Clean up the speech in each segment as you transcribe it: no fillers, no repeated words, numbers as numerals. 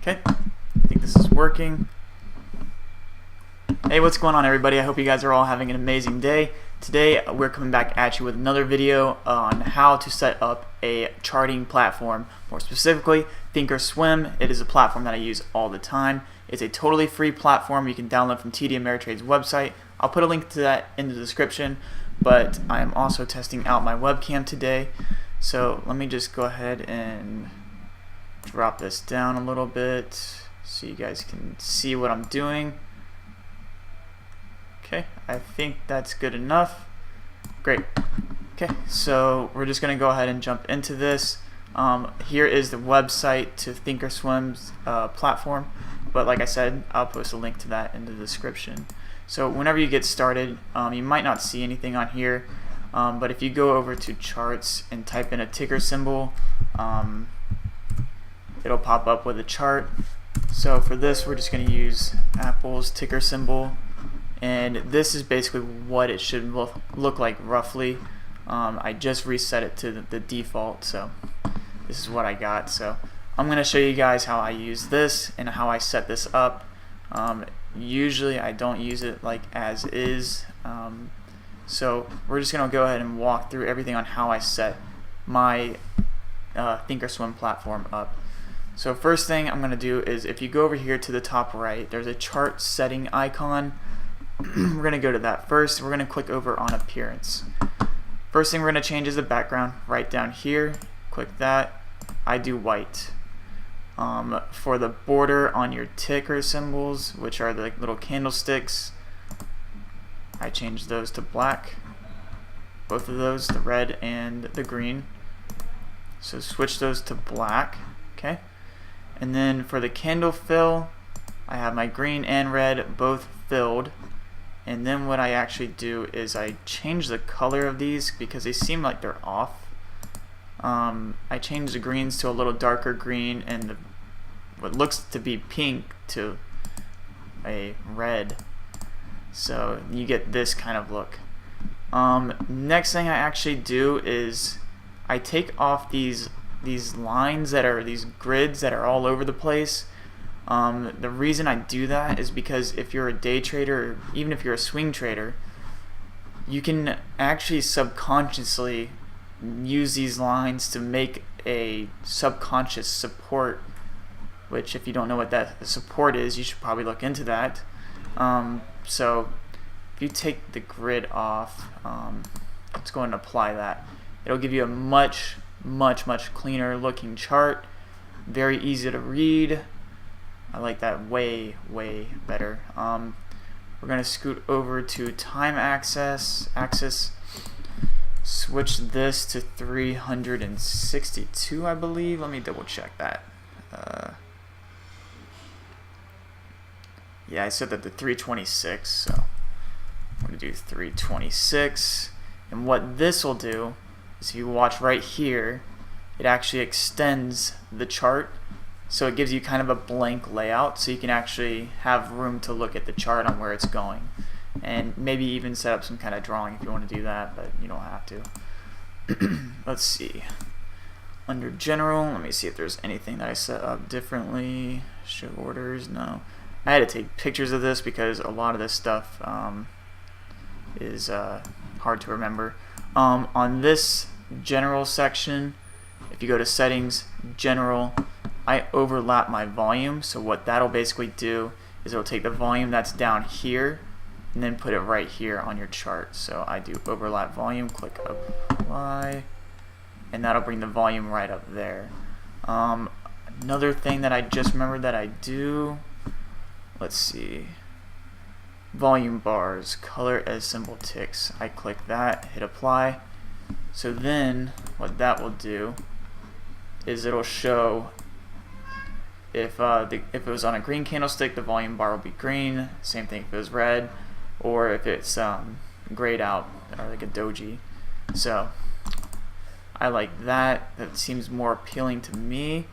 Okay, I think this is working. Hey, what's going on, everybody? I hope you guys are all having an amazing day. Today we're coming back at you with another video on how to set up a charting platform. More specifically, Thinkorswim. It is a platform that I use all the time. It's a totally free platform you can download from TD Ameritrade's website. I'll put a link to that in the description, but I am also testing out my webcam today. So let me just go ahead and drop this down a little bit so you guys can see what I'm doing. Okay, I think that's good enough. Great. Okay, so we're just going to go ahead and jump into this. Here is the website to Thinkorswim's platform, but like I said, I'll post a link to that in the description. So whenever you get started, you might not see anything on here, but if you go over to charts and type in a ticker symbol, it'll pop up with a chart. So for this, we're just going to use Apple's ticker symbol, and this is basically what it should look like roughly. I just reset it to the default, so this is what I got. So I'm going to show you guys how I use this and how I set this up. Usually I don't use it like as is, so we're just going to go ahead and walk through everything on how I set my Thinkorswim platform up. So first thing I'm going to do is, if you go over here to the top right, there's a chart setting icon. We're going to go to that first. We're going to click over on appearance. First thing we're going to change is the background right down here. Click that. I do white. For the border on your ticker symbols, which are the little candlesticks, I change those to black. Both of those, the red and the green. So switch those to black. Okay. And then for the candle fill, I have my green and red both filled. And then what I actually do is I change the color of these because they seem like they're off. I change the greens to a little darker green and what looks to be pink to a red. So you get this kind of look. Next thing I actually do is I take off these lines that are these grids that are all over the place. The reason I do that is because if you're a day trader, or even if you're a swing trader, you can actually subconsciously use these lines to make a subconscious support, which if you don't know what that support is, you should probably look into that. So if you take the grid off, let's go and apply that. It'll give you a much cleaner looking chart, very easy to read. I like that way better. We're going to scoot over to time axis, switch this to 362, I believe. Let me double check that. Yeah, I set that to 326, so I'm going to do 326. And what this will do is, if you watch right here, it actually extends the chart, so it gives you kind of a blank layout, so you can actually have room to look at the chart on where it's going, and maybe even set up some kind of drawing if you want to do that, but you don't have to. Let's see. Under general, let me see if there's anything that I set up differently. Show orders, no. I had to take pictures of this because a lot of this stuff is hard to remember. On this general section, if you go to settings, general, I overlap my volume. So what that'll basically do is it'll take the volume that's down here and then put it right here on your chart. So I do overlap volume, click apply, and that'll bring the volume right up there. Another thing that I just remembered that I do, let's see, volume bars, color as symbol ticks. I click that, hit apply. So then what that will do is it'll show if it was on a green candlestick, the volume bar will be green. Same thing if it was red, or if it's grayed out, or like a doji. So I like that. That seems more appealing to me.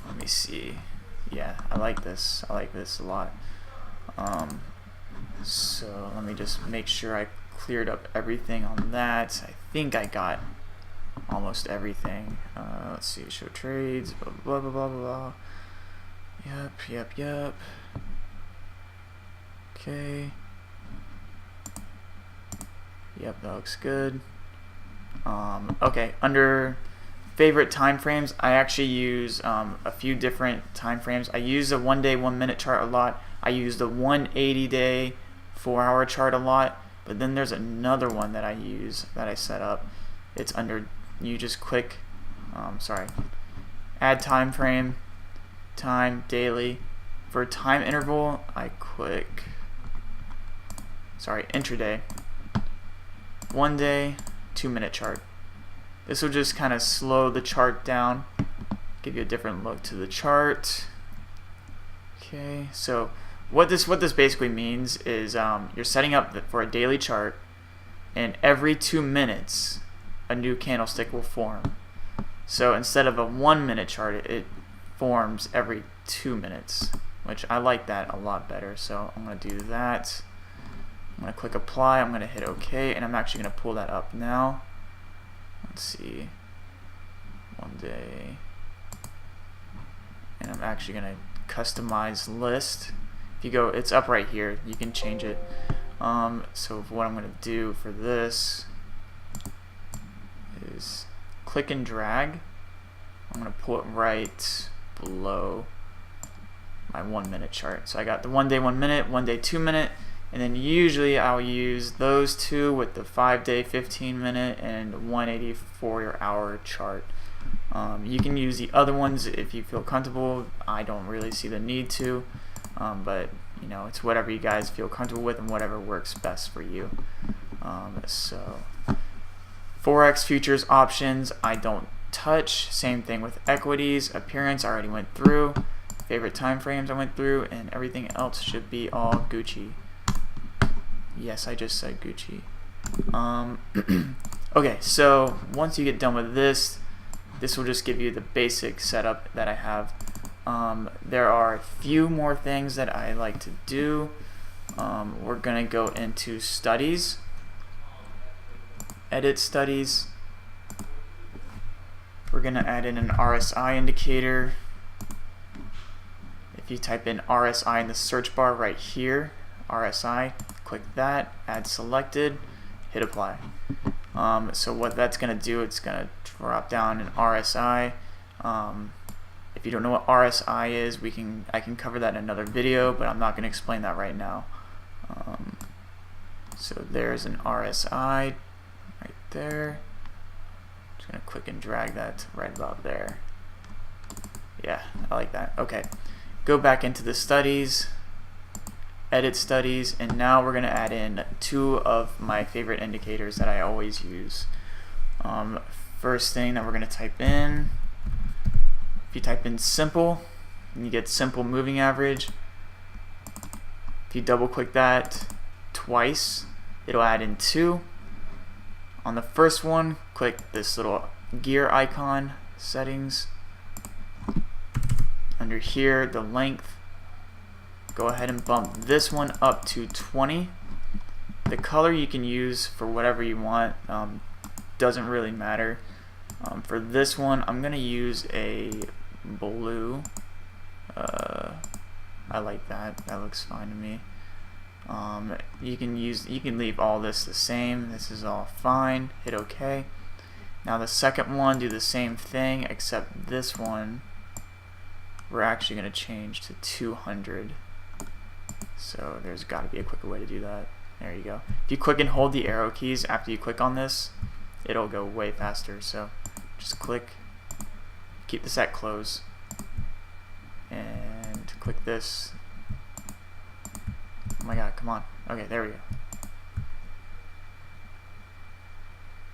Let me see. Yeah, I like this. I like this a lot. So let me just make sure I cleared up everything on that. I think I got almost everything. Let's see, show trades, blah blah blah blah blah. Yep. Okay. Yep, that looks good. Okay, under favorite time frames, I actually use a few different time frames. I use the 1 day 1 minute chart a lot. I use the 180 day 4 hour chart a lot. But then there's another one that I use that I set up. It's under, you just click, add time frame, time, daily. For time interval, I click, intraday, 1 day, 2 minute chart. This will just kind of slow the chart down, give you a different look to the chart. Okay, so what this basically means is you're setting up for a daily chart, and every 2 minutes a new candlestick will form. So instead of a 1 minute chart, it forms every 2 minutes, which I like that a lot better. So I'm going to do that. I'm going to click apply, I'm going to hit OK, and I'm actually going to pull that up now. Let's see, 1 day, and I'm actually going to customize list. If you go, it's up right here, you can change it. So what I'm going to do for this is click and drag. I'm going to pull it right below my 1 minute chart. So I got the 1 day 1 minute, 1 day 2 minute, and then usually I'll use those two with the 5 day 15 minute and 184 hour chart. You can use the other ones if you feel comfortable. I don't really see the need to, but you know, it's whatever you guys feel comfortable with and whatever works best for you. So Forex futures options I don't touch. Same thing with equities. Appearance I already went through. Favorite time frames I went through, and everything else should be all Gucci. Yes, I just said Gucci. Okay, so once you get done with this will just give you the basic setup that I have. There are a few more things that I like to do. We're gonna go into studies, edit studies. We're gonna add in an RSI indicator. If you type in RSI in the search bar right here, RSI, click that, add selected, hit apply. So what that's going to do, it's going to drop down an RSI. If you don't know what RSI is, I can cover that in another video, but I'm not going to explain that right now. So there's an RSI right there. Just going to click and drag that right about there. Yeah, I like that. Okay, go back into the studies, edit studies, and now we're going to add in two of my favorite indicators that I always use. First thing that we're going to type in, if you type in simple, you get simple moving average. If you double click that twice, it'll add in two. On the first one, click this little gear icon, settings. Under here, the length, go ahead and bump this one up to 20. The color you can use for whatever you want, doesn't really matter. For this one, I'm gonna use a blue. I like that. That looks fine to me. You can leave all this the same. This is all fine. Hit OK. Now the second one, do the same thing, except this one we're actually going to change to 200. So there's got to be a quicker way to do that. There you go. If you click and hold the arrow keys after you click on this, it'll go way faster. So just click, keep this at close, and click this. Oh my god, come on. Okay, there we go.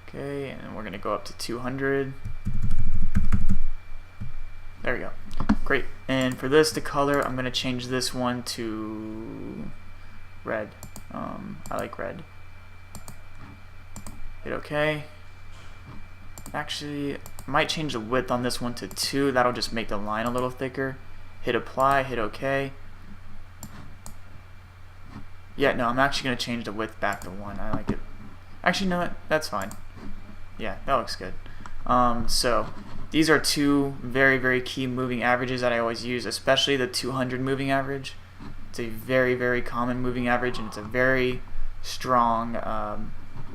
Okay, and we're going to go up to 200. There we go. Great. And for this, the color, I'm going to change this one to red. I like red. Hit OK. Actually, I might change the width on this one to 2. That'll just make the line a little thicker. Hit apply, hit OK. Yeah, no, I'm actually going to change the width back to 1. I like it. Actually, no, that's fine. Yeah, that looks good. So these are two very key moving averages that I always use, especially the 200 moving average. It's a very common moving average, and it's a very strong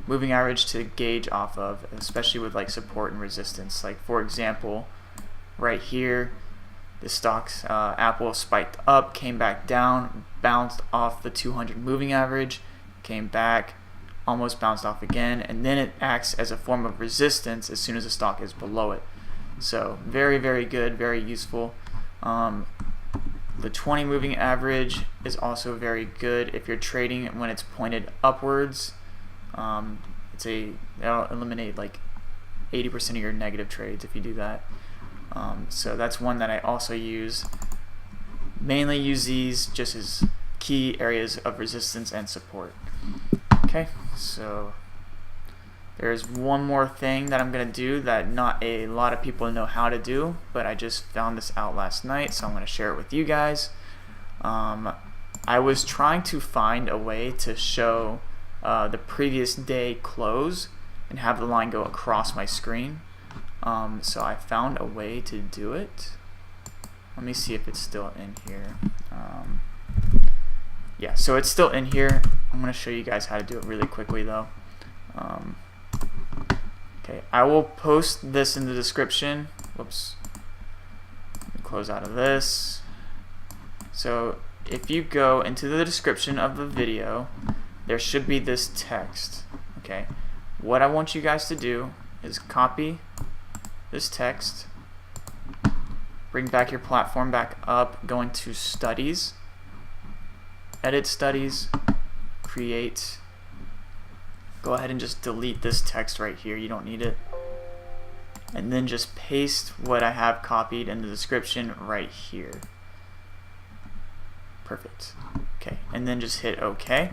moving average to gauge off of, especially with like support and resistance. Like for example, right here, the stock's Apple spiked up, came back down, bounced off the 200 moving average, came back, almost bounced off again, and then it acts as a form of resistance as soon as the stock is below it. So very good, very useful. The 20 moving average is also very good if you're trading when it's pointed upwards. That'll eliminate like 80% of your negative trades if you do that. So that's one that I also use. Mainly use these just as key areas of resistance and support. Okay, so there's one more thing that I'm going to do that not a lot of people know how to do, but I just found this out last night, so I'm going to share it with you guys. I was trying to find a way to show the previous day close and have the line go across my screen. So I found a way to do it. Let me see if it's still in here. Yeah, so it's still in here. I'm going to show you guys how to do it really quickly though. Okay, I will post this in the description. Whoops. Let me close out of this. So if you go into the description of the video, there should be this text. Okay, what I want you guys to do is copy this text, bring back your platform back up, go into studies, edit studies, create. Go ahead and just delete this text right here, you don't need it, and then just paste what I have copied in the description right here. Perfect. Okay, and then just hit OK.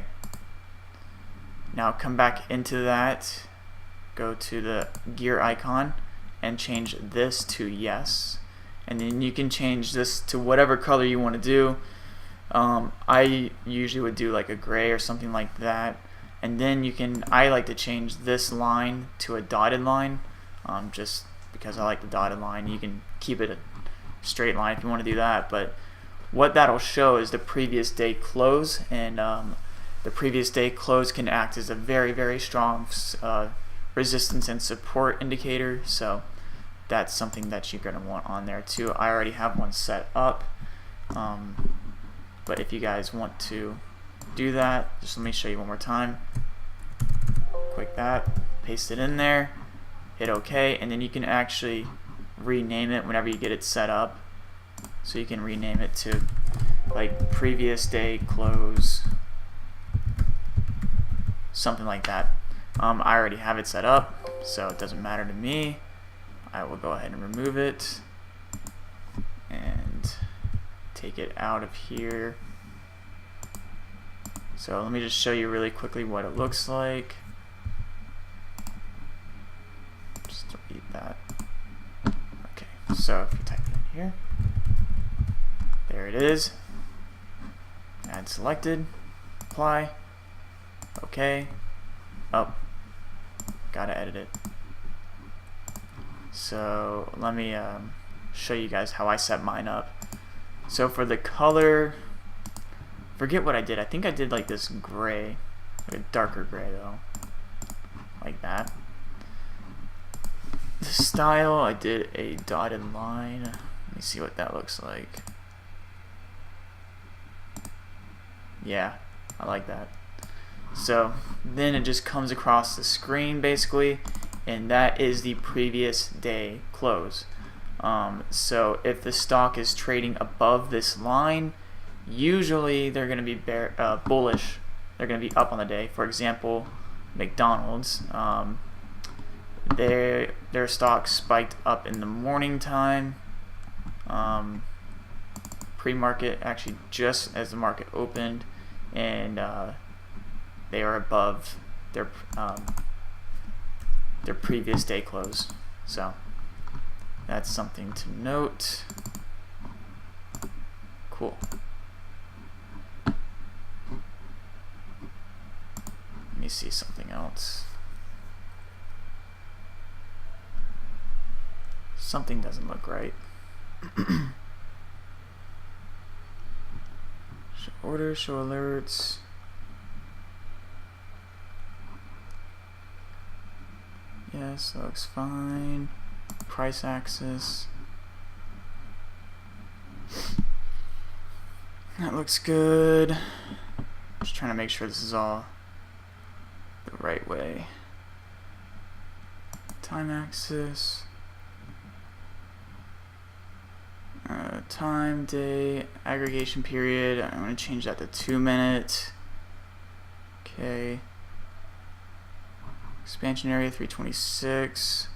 Now come back into that, go to the gear icon and change this to yes, and then you can change this to whatever color you want to do. I usually would do like a gray or something like that. And then you can, I like to change this line to a dotted line, just because I like the dotted line. You can keep it a straight line if you want to do that, but what that'll show is the previous day close, and the previous day close can act as a very strong resistance and support indicator, so that's something that you're going to want on there too. I already have one set up, but if you guys want to do that, just let me show you one more time. Click that, paste it in there, hit OK, and then you can actually rename it whenever you get it set up. So you can rename it to like previous day close, something like that. I already have it set up, so it doesn't matter to me. I will go ahead and remove it and take it out of here. So let me just show you really quickly what it looks like. Just delete that. Okay, so if you type it in here, there it is. Add selected, apply, okay. Oh, gotta edit it. So let me show you guys how I set mine up. So for the color, forget what I did. I think I did like this gray, like a darker gray though, like that. The style, I did a dotted line. Let me see what that looks like. Yeah, I like that. So then it just comes across the screen basically, and that is the previous day close. So if the stock is trading above this line, usually they're going to be bullish. They're going to be up on the day. For example, McDonald's, their stock spiked up in the morning time, pre-market, actually just as the market opened, and they are above their previous day close. So that's something to note. Cool. Let me see something else. Something doesn't look right. Show orders, show alerts. Yes, looks fine. Price axis. That looks good. Just trying to make sure this is all the right way. Time axis. Time, day, aggregation period. I'm going to change that to 2 minutes. Okay. Expansion area 326.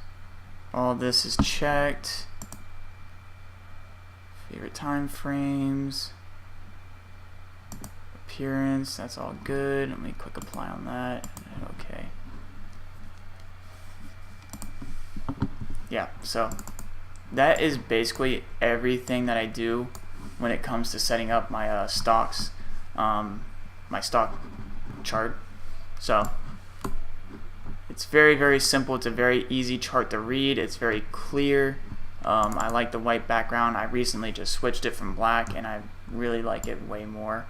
All this is checked. Favorite time frames. Appearance, that's all good. Let me click apply on that. Okay. Yeah, so that is basically everything that I do when it comes to setting up my stocks, my stock chart. So it's very, very simple. It's a very easy chart to read. It's very clear. I like the white background. I recently just switched it from black, and I really like it way more.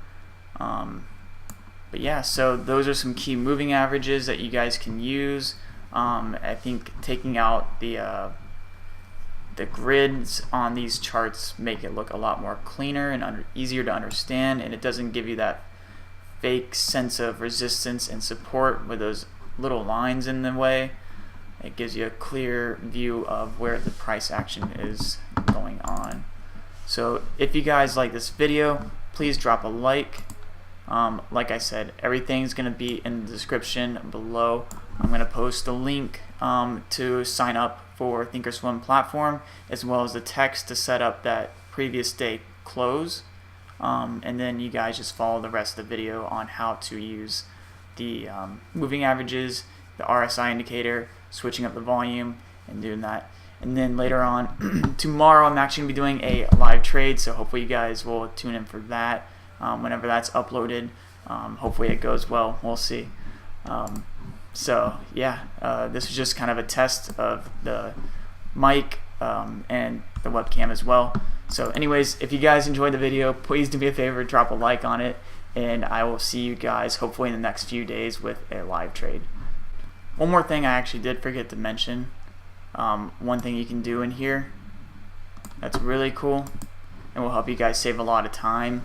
But yeah, so those are some key moving averages that you guys can use. I think taking out the grids on these charts make it look a lot more cleaner and easier to understand, and it doesn't give you that fake sense of resistance and support with those little lines in the way. It gives you a clear view of where the price action is going on. So if you guys like this video, please drop a like. Like I said, everything's going to be in the description below. I'm going to post a link to sign up for Thinkorswim Platform, as well as the text to set up that previous day close. And then you guys just follow the rest of the video on how to use the moving averages, the RSI indicator, switching up the volume, and doing that. And then later on, tomorrow, I'm actually going to be doing a live trade, so hopefully you guys will tune in for that whenever that's uploaded. Hopefully it goes well. We'll see. So yeah, this is just kind of a test of the mic and the webcam as well. So anyways, if you guys enjoyed the video, please do me a favor, drop a like on it, and I will see you guys hopefully in the next few days with a live trade. One more thing I actually did forget to mention. One thing you can do in here that's really cool and will help you guys save a lot of time.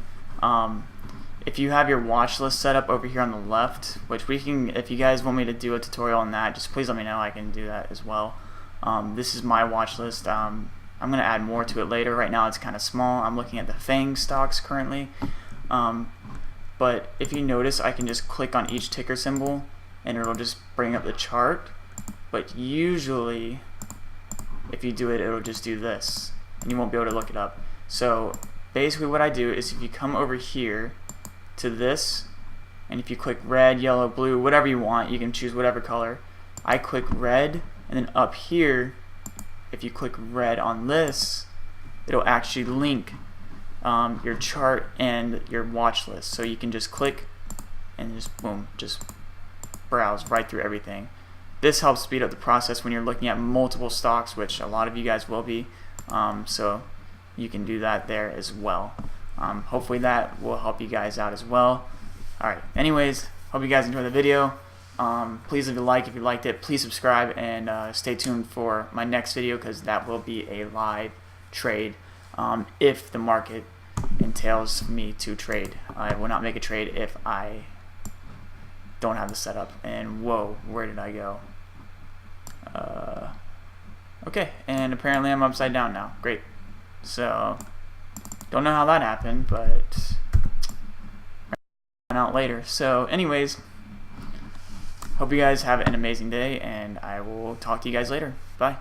If you have your watch list set up over here on the left, which we can, if you guys want me to do a tutorial on that, just please let me know. I can do that as well. This is my watch list. I'm going to add more to it later. Right now it's kind of small. I'm looking at the FANG stocks currently. But if you notice, I can just click on each ticker symbol and it'll just bring up the chart. But usually, if you do it, it'll just do this, and you won't be able to look it up. So basically what I do is if you come over here to this, and if you click red, yellow, blue, whatever you want, you can choose whatever color. I click red, and then up here, if you click red on this, it'll actually link your chart and your watch list. So you can just click and just boom, just browse right through everything. This helps speed up the process when you're looking at multiple stocks, which a lot of you guys will be. So you can do that there as well. Hopefully that will help you guys out as well. Alright, anyways, hope you guys enjoyed the video. Please leave a like if you liked it. Please subscribe and stay tuned for my next video, because that will be a live trade if the market entails me to trade. I will not make a trade if I don't have the setup. And whoa, where did I go? Okay, and apparently I'm upside down now. Great. So don't know how that happened, but out later. So anyways, hope you guys have an amazing day, and I will talk to you guys later. Bye.